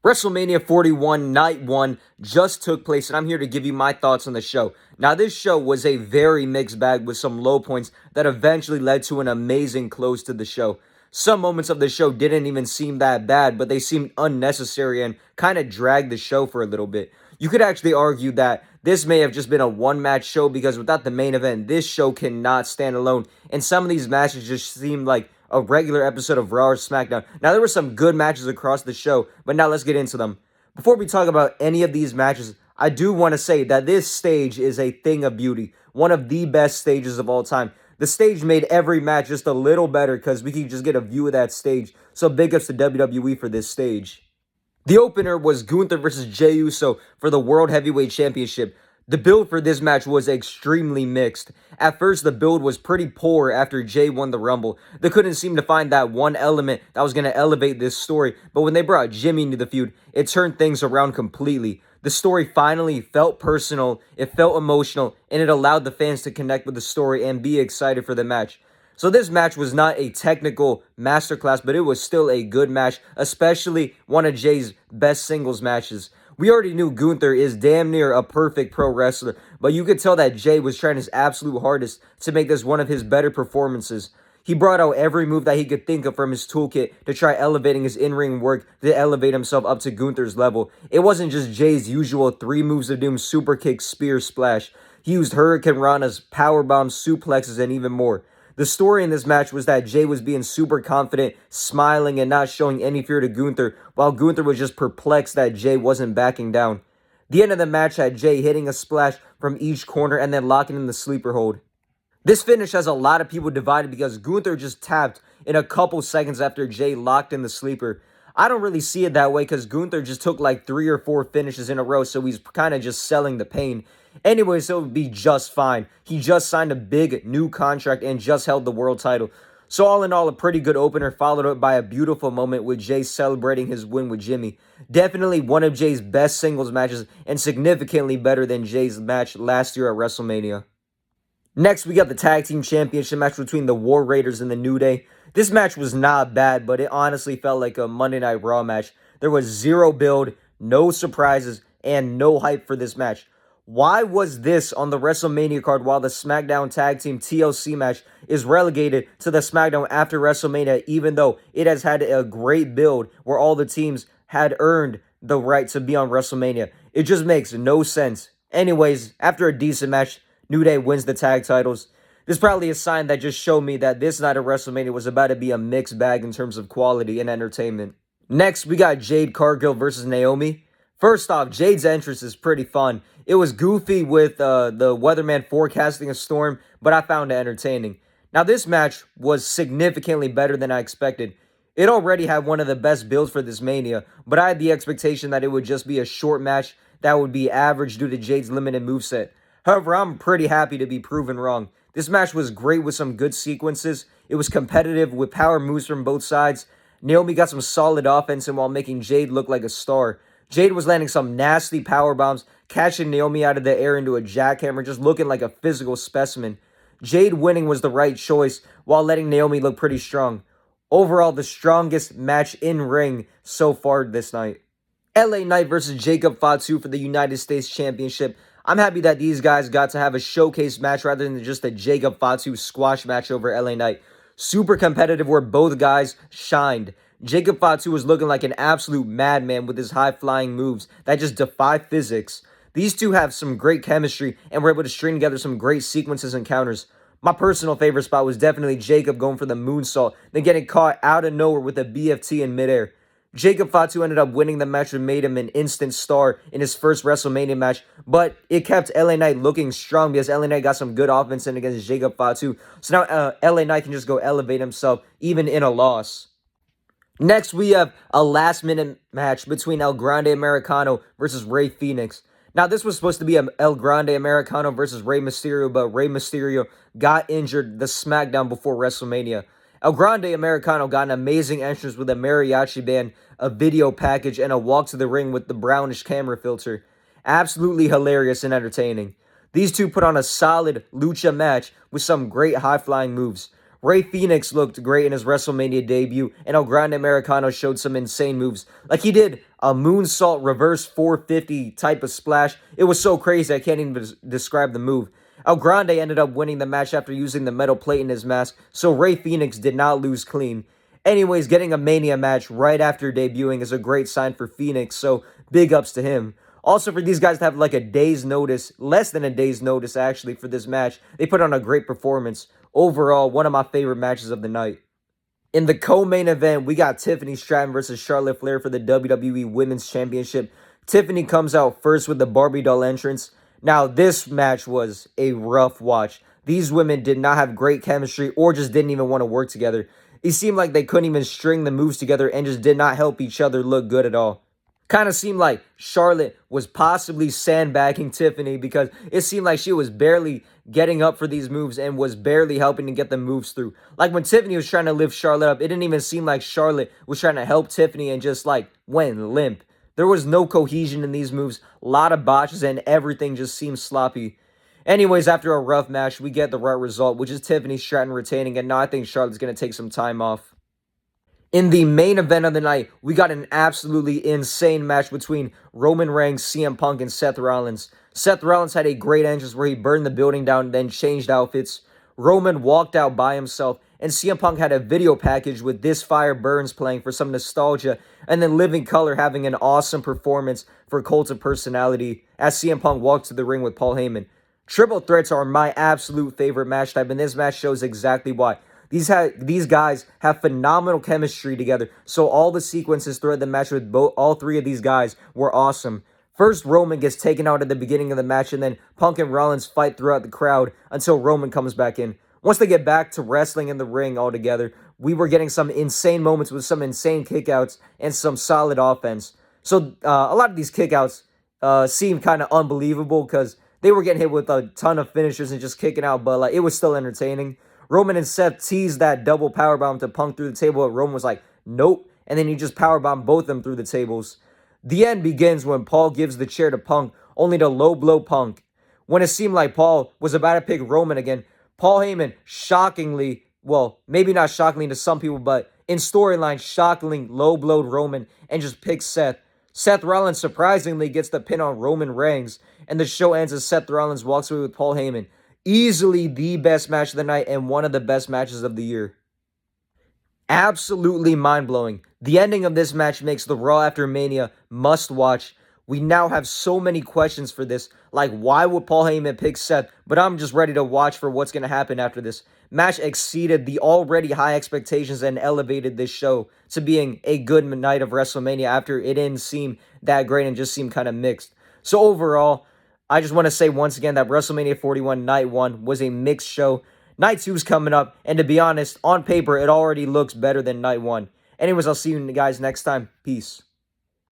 WrestleMania 41 Night 1 just took place, and I'm here to give you my thoughts on the show. Now, this show was a very mixed bag with some low points that eventually led to an amazing close to the show. Some moments of the show didn't even seem that bad, but they seemed unnecessary and kind of dragged the show for a little bit. You could actually argue that this may have just been a one-match show because without the main event, this show cannot stand alone, and some of these matches just seemed like a regular episode of Raw or SmackDown. Now, there were some good matches across the show, but now let's get into them. Before we talk about any of these matches, I do want to say that this stage is a thing of beauty. One of the best stages of all time. The stage made every match just a little better because we could just get a view of that stage. So big ups to WWE for this stage. The opener was Gunther versus Jey Uso for the World Heavyweight Championship. The build for this match was extremely mixed. At first, the build was pretty poor after Jey won the Rumble. They couldn't seem to find that one element that was going to elevate this story, but when they brought Jimmy into the feud, it turned things around completely. The story finally felt personal, it felt emotional, and it allowed the fans to connect with the story and be excited for the match. So this match was not a technical masterclass, but it was still a good match, especially one of Jey's best singles matches. We already knew Gunther is damn near a perfect pro wrestler, but you could tell that Jey was trying his absolute hardest to make this one of his better performances. He brought out every move that he could think of from his toolkit to try elevating his in-ring work to elevate himself up to Gunther's level. It wasn't just Jey's usual 3 moves of doom: super kick, spear, splash. He used Hurricane Ranas, powerbombs, suplexes, and even more. The story in this match was that Jey was being super confident, smiling, and not showing any fear to Gunther, while Gunther was just perplexed that Jey wasn't backing down. The end of the match had Jey hitting a splash from each corner and then locking in the sleeper hold. This finish has a lot of people divided because Gunther just tapped in a couple seconds after Jey locked in the sleeper. I don't really see it that way because Gunther just took like 3 or 4 finishes in a row, so he's kind of just selling the pain. Anyways, it would be just fine. He just signed a big new contract and just held the world title. So all in all, a pretty good opener followed up by a beautiful moment with Jey celebrating his win with Jimmy. Definitely one of Jey's best singles matches and significantly better than Jey's match last year at WrestleMania. Next, we got the Tag Team Championship match between the War Raiders and the New Day. This match was not bad, but it honestly felt like a Monday Night Raw match. There was zero build, no surprises, and no hype for this match. Why was this on the WrestleMania card while the SmackDown Tag Team TLC match is relegated to the SmackDown after WrestleMania, even though it has had a great build where all the teams had earned the right to be on WrestleMania? It just makes no sense. Anyways, after a decent match, New Day wins the tag titles. This is probably a sign that just showed me that this night of WrestleMania was about to be a mixed bag in terms of quality and entertainment. Next, we got Jade Cargill versus Naomi. First off, Jade's entrance is pretty fun. It was goofy with the weatherman forecasting a storm, but I found it entertaining. Now, this match was significantly better than I expected. It already had one of the best builds for this Mania, but I had the expectation that it would just be a short match that would be average due to Jade's limited moveset. However, I'm pretty happy to be proven wrong. This match was great with some good sequences. It was competitive with power moves from both sides. Naomi got some solid offense and while making Jade look like a star. Jade was landing some nasty power bombs, catching Naomi out of the air into a jackhammer, just looking like a physical specimen. Jade winning was the right choice while letting Naomi look pretty strong. Overall, the strongest match in ring so far this night. LA Knight versus Jacob Fatu for the United States Championship. I'm happy that these guys got to have a showcase match rather than just a Jacob Fatu squash match over LA Knight. Super competitive where both guys shined. Jacob Fatu was looking like an absolute madman with his high-flying moves that just defy physics. These two have some great chemistry and were able to string together some great sequences and counters. My personal favorite spot was definitely Jacob going for the moonsault, then getting caught out of nowhere with a BFT in midair. Jacob Fatu ended up winning the match and made him an instant star in his first WrestleMania match, but it kept LA Knight looking strong because LA Knight got some good offense in against Jacob Fatu. So now LA Knight can just go elevate himself even in a loss. Next, we have a last-minute match between El Grande Americano versus Rey Fenix. Now, this was supposed to be a El Grande Americano versus Rey Mysterio, but Rey Mysterio got injured the SmackDown before WrestleMania. El Grande Americano got an amazing entrance with a mariachi band, a video package, and a walk to the ring with the brownish camera filter. Absolutely hilarious and entertaining. These two put on a solid lucha match with some great high-flying moves. Rey Fenix looked great in his WrestleMania debut, and El Grande Americano showed some insane moves. Like he did a moonsault reverse 450 type of splash. It was so crazy I can't even describe the move. El Grande ended up winning the match after using the metal plate in his mask, so Rey Fenix did not lose clean. Anyways, getting a Mania match right after debuting is a great sign for Phoenix, so big ups to him. Also, for these guys to have like a day's notice, less than a day's notice actually, for this match, they put on a great performance. Overall, one of my favorite matches of the night. In the co-main event, we got Tiffany Stratton versus Charlotte Flair for the WWE Women's Championship. Tiffany comes out first with the Barbie doll entrance. Now, this match was a rough watch. These women did not have great chemistry or just didn't even want to work together. It seemed like they couldn't even string the moves together and just did not help each other look good at all. Kind of seemed like Charlotte was possibly sandbagging Tiffany because it seemed like she was barely getting up for these moves and was barely helping to get the moves through. Like when Tiffany was trying to lift Charlotte up, it didn't even seem like Charlotte was trying to help Tiffany and just like went limp. There was no cohesion in these moves, a lot of botches, and everything just seemed sloppy. Anyways, after a rough match, we get the right result, which is Tiffany Stratton retaining, and now I think Charlotte's going to take some time off. In the main event of the night, we got an absolutely insane match between Roman Reigns, CM Punk, and Seth Rollins. Seth Rollins had a great entrance where he burned the building down, then changed outfits. Roman walked out by himself, and CM Punk had a video package with This Fire Burns playing for some nostalgia, and then Living Color having an awesome performance for Cult of Personality as CM Punk walked to the ring with Paul Heyman. Triple threats are my absolute favorite match type, and this match shows exactly why. These guys have phenomenal chemistry together, so all the sequences throughout the match with all three of these guys were awesome. First, Roman gets taken out at the beginning of the match, and then Punk and Rollins fight throughout the crowd until Roman comes back in. Once they get back to wrestling in the ring all together, we were getting some insane moments with some insane kickouts and some solid offense. So a lot of these kickouts seemed kind of unbelievable because they were getting hit with a ton of finishers and just kicking out, but like it was still entertaining. Roman and Seth teased that double powerbomb to Punk through the table, but Roman was like, nope. And then he just powerbombed both of them through the tables. The end begins when Paul gives the chair to Punk, only to low blow Punk. When it seemed like Paul was about to pick Roman again, Paul Heyman shockingly, well, maybe not shockingly to some people, but in storyline, shockingly low blowed Roman and just picked Seth. Seth Rollins surprisingly gets the pin on Roman Reigns, and the show ends as Seth Rollins walks away with Paul Heyman. Easily the best match of the night and one of the best matches of the year. Absolutely mind-blowing. The ending of this match makes the Raw After Mania must-watch. We now have so many questions for this, like why would Paul Heyman pick Seth, but I'm just ready to watch for what's going to happen after this. Match exceeded the already high expectations and elevated this show to being a good night of WrestleMania after it didn't seem that great and just seemed kind of mixed. So overall, I just want to say once again that WrestleMania 41 Night 1 was a mixed show. Night 2 is coming up, and to be honest, on paper, it already looks better than Night 1. Anyways, I'll see you guys next time. Peace.